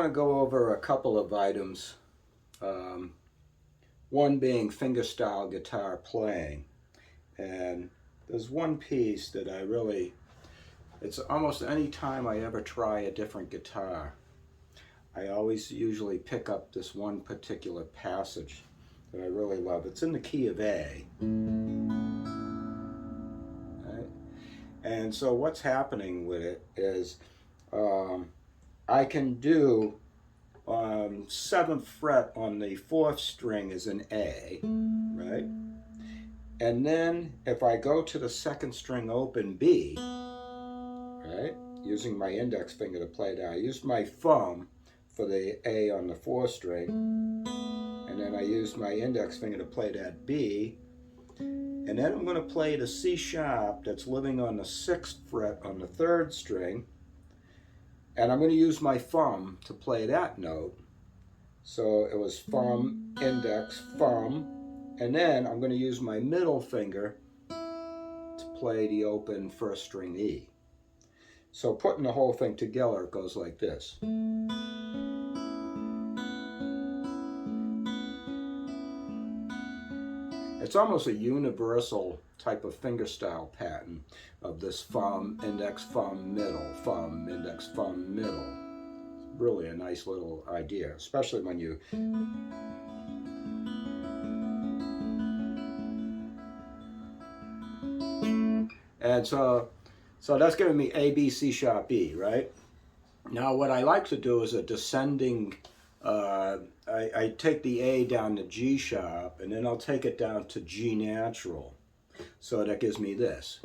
want to go over a couple of items, one being fingerstyle guitar playing. And there's one piece that I really, it's almost any time I ever try a different guitar, I always usually pick up this one particular passage that I really love. It's in the key of A. Right? And so what's happening with it is I can do 7th fret on the 4th string is an A, right? And then if I go to the 2nd string open B, right, using my index finger to play that, I use my thumb for the A on the 4th string, and then I use my index finger to play that B, and then I'm going to play the C sharp that's living on the 6th fret on the 3rd string, and I'm going to use my thumb to play that note. So it was thumb, index, thumb, and then I'm going to use my middle finger to play the open 1st string E. So putting the whole thing together, it goes like this. It's almost a universal type of fingerstyle pattern of this thumb, index, thumb, middle, thumb, index, thumb, middle. It's really a nice little idea, especially when you and so that's giving me A, B, C sharp, E, right? Now what I like to do is a descending, I take the A down to G sharp, and then I'll take it down to G natural. So that gives me this.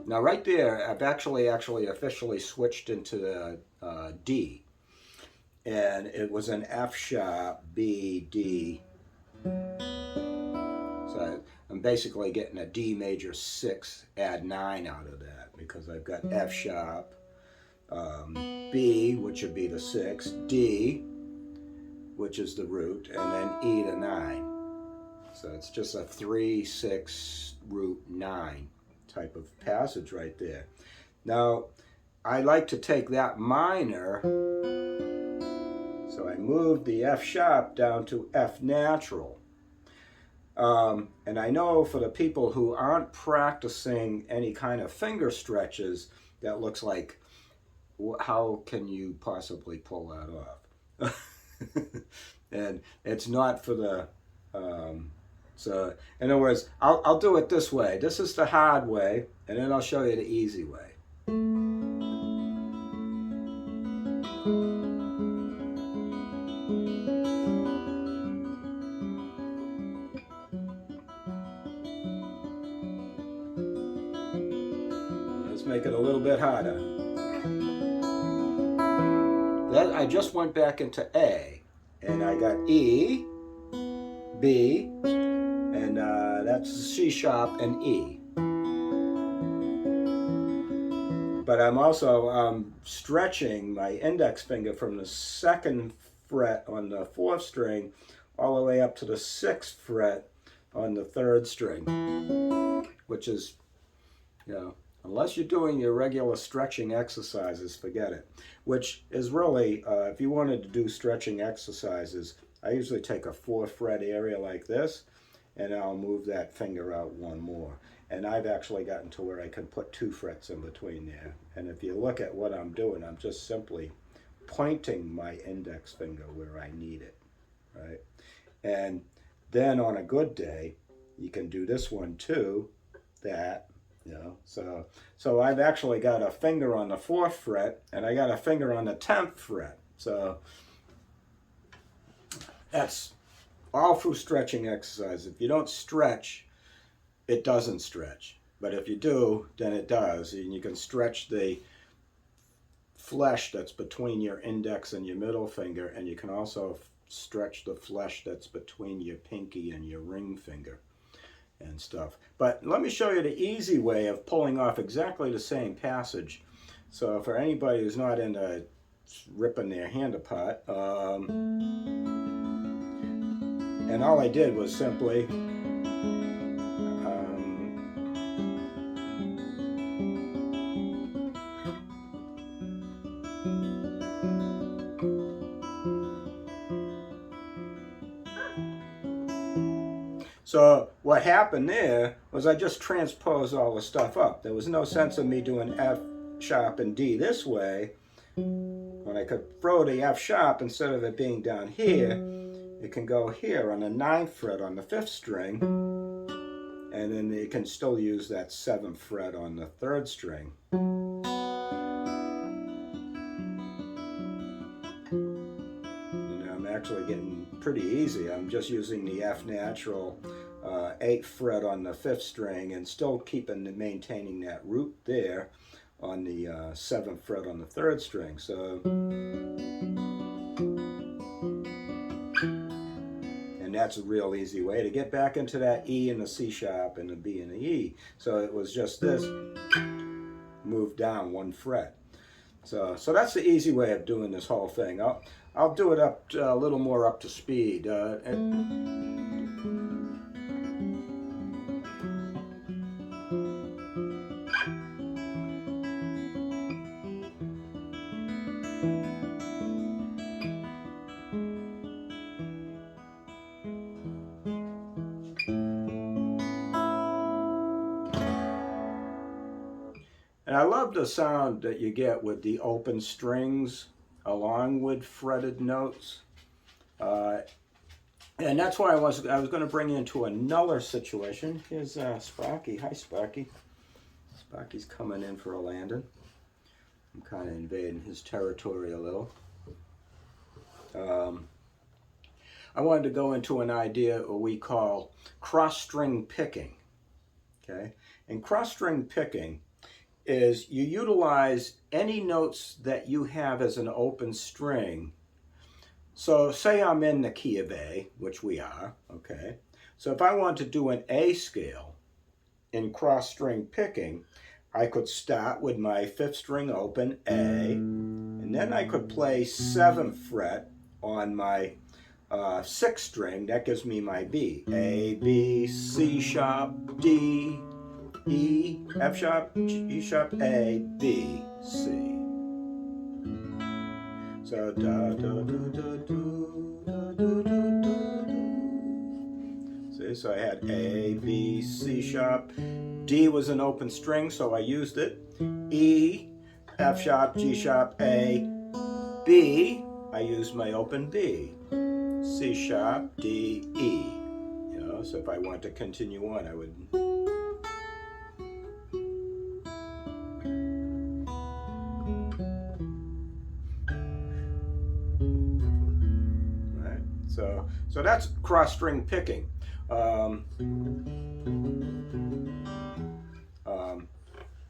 Now right there, I've actually officially switched into the D. And it was an F sharp, B, D. So I'm basically getting a D major 6, add 9 out of that, because I've got F sharp, B, which would be the 6, D, which is the root, and then E to 9. So it's just a 3, 6, root 9 type of passage right there. Now, I like to take that minor, so I moved the F sharp down to F natural. And I know for the people who aren't practicing any kind of finger stretches, that looks like, how can you possibly pull that off? And it's not for the, so in other words, I'll do it this way. This is the hard way, and then I'll show you the easy way. Let's make it a little bit harder. Then I just went back into A, and I got E, B, and that's C sharp and E. But I'm also stretching my index finger from the 2nd fret on the 4th string all the way up to the 6th fret on the 3rd string, which is, you know, unless you're doing your regular stretching exercises, forget it. Which is really, if you wanted to do stretching exercises, I usually take a 4th fret area like this, and I'll move that finger out one more. And I've actually gotten to where I can put 2 frets in between there. And if you look at what I'm doing, I'm just simply pointing my index finger where I need it, right? And then on a good day, you can do this one too, that, you know. So I've actually got a finger on the 4th fret, and I got a finger on the 10th fret. So that's all through stretching exercise. If you don't stretch, it doesn't stretch. But if you do, then it does. And you can stretch the flesh that's between your index and your middle finger, and you can also stretch the flesh that's between your pinky and your ring finger and stuff. But let me show you the easy way of pulling off exactly the same passage. So for anybody who's not into ripping their hand apart, And all I did was simply so what happened there was I just transposed all the stuff up. There was no sense of me doing F sharp and D this way when I could throw the F sharp instead of it being down here. It can go here on the 9th fret on the 5th string, and then you can still use that 7th fret on the 3rd string. And I'm actually getting pretty easy. I'm just using the F natural 8th fret on the 5th string and still maintaining that root there on the 7th fret on the 3rd string. So, and that's a real easy way to get back into that E and the C sharp and the B and the E. So it was just this, move down 1 fret. So that's the easy way of doing this whole thing. I'll do it up a little more up to speed. And I love the sound that you get with the open strings along with fretted notes. And that's why I was going to bring you into another situation. Here's Sparky. Hi, Sparky. Sparky's coming in for a landing. I'm kind of invading his territory a little. I wanted to go into an idea we call cross-string picking. Okay, and cross-string picking is you utilize any notes that you have as an open string. So say I'm in the key of A, which we are, okay? So if I want to do an A scale in cross-string picking, I could start with my 5th string open, A, and then I could play 7th fret on my 6th string. That gives me my B. A, B, C sharp, D, E, F sharp, E sharp, A, B, C. So da da da da da da da. See, so I had A, B, C sharp. D was an open string, so I used it. E, F sharp, G sharp, A, B. I used my open B. C sharp, D, E. You know, so if I want to continue on, I would. So that's cross-string picking. And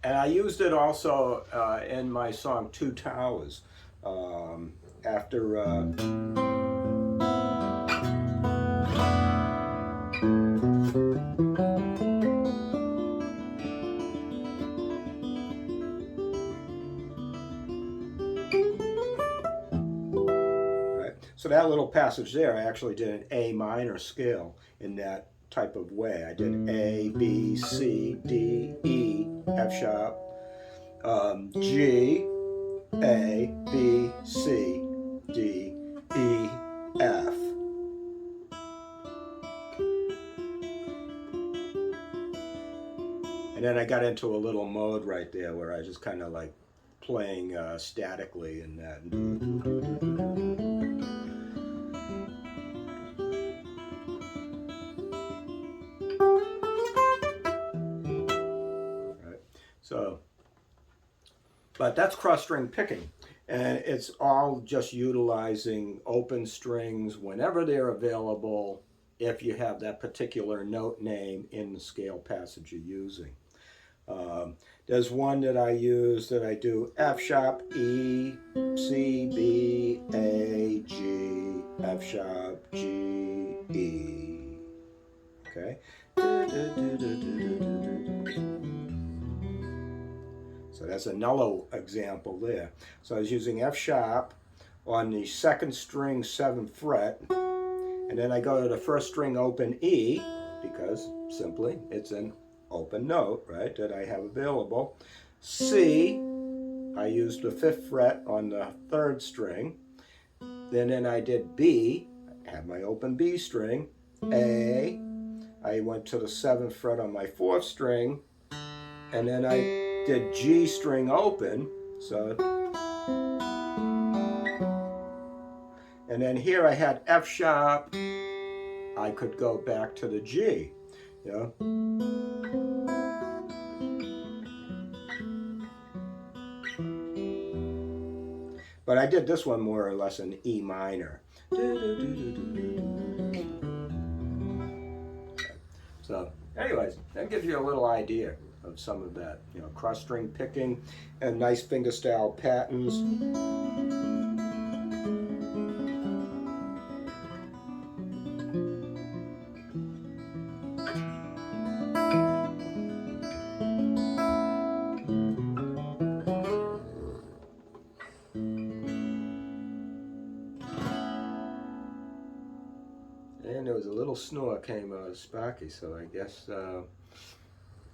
I used it also in my song Two Towers. So that little passage there, I actually did an A minor scale in that type of way. I did A, B, C, D, E, F sharp, G, A, B, C, D, E, F. And then I got into a little mode right there where I just kind of like playing statically in that. So, but that's cross-string picking, and it's all just utilizing open strings whenever they're available if you have that particular note name in the scale passage you're using. There's one that I use that I do F sharp, E, C, B, A, G, F sharp, G, E. Okay? So that's another example there. So I was using F sharp on the 2nd string 7th fret, And then I go to the first string open E, because simply it's an open note, right, that I have available. C, I used the 5th fret on the 3rd string. Then I did B, I have my open B string. A, I went to the 7th fret on my 4th string, and then I did G string open, so, and then here I had F sharp, I could go back to the G, you know. But I did this one more or less in E minor. So anyways, that gives you a little idea of some of that, you know, cross string picking and nice fingerstyle patterns. And there was a little snore came out of Sparky, so I guess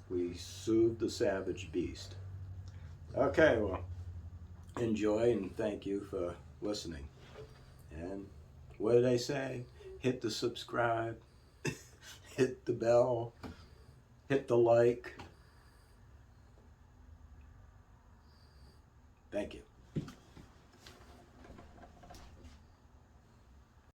we soothed the savage beast. Okay, well, enjoy and thank you for listening. And what did I say? Hit the subscribe, hit the bell, hit the like. Thank you.